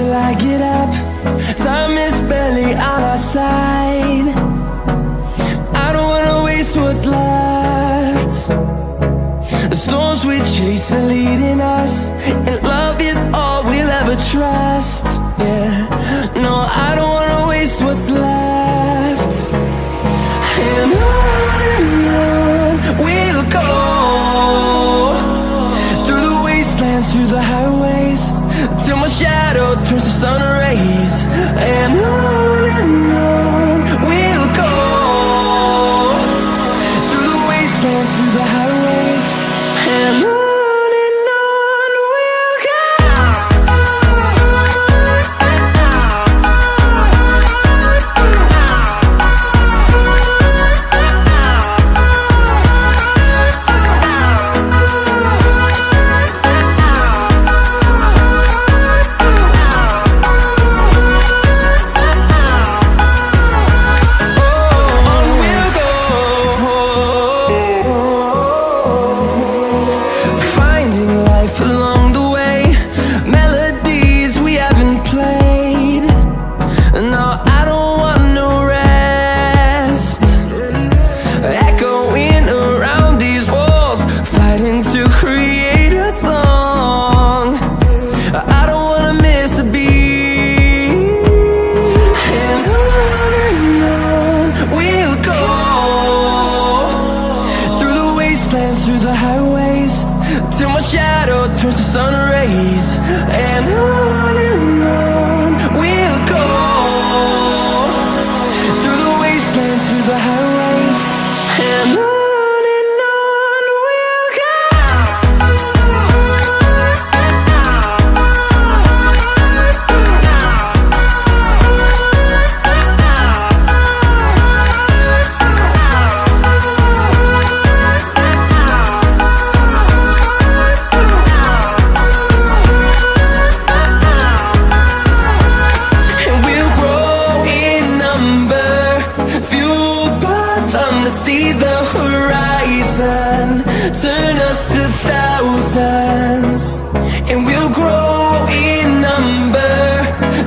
till I get up. Time is barely on our side. I don't wanna waste what's left. The storms we chase are leading us, and love is all we'll ever trust. Yeah, no, I don't wanna waste what's left. And on we'll go, through the wastelands, through the highways, till my shadow turns to sun rays. And on we'll go, through the wastelands, through the highways, and on we'll go. Through the highways, till my shadow turns to sun rays. And on we'll go, through the wastelands, through the highways, and on we'll go. See the horizon, turn us to thousands, and we'll grow in number,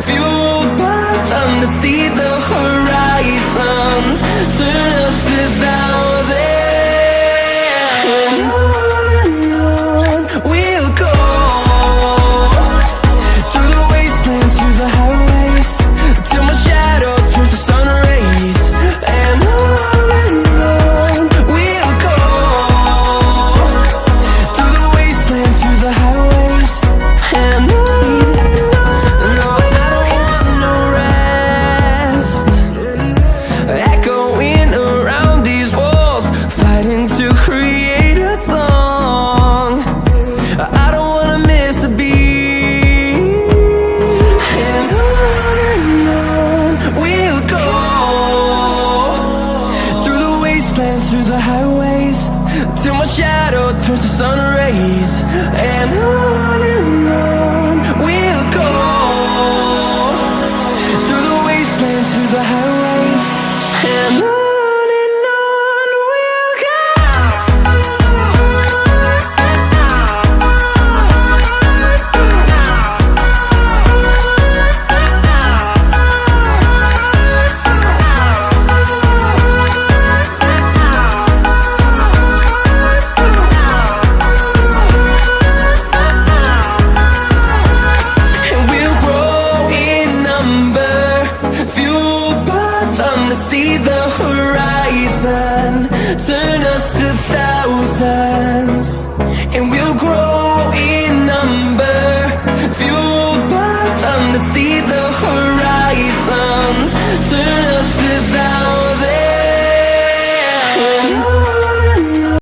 fueled by them. To see the horizon, turn us to thousands, and on we'll go, through the wastelands, through the highways, till my shadow turns to sun rays. And through the highways, till my shadow turns to sun rays. And on we'll go, through the wastelands, through the highways, and on. See the horizon, turn us to thousands, and we'll grow in number, fueled by them. To see the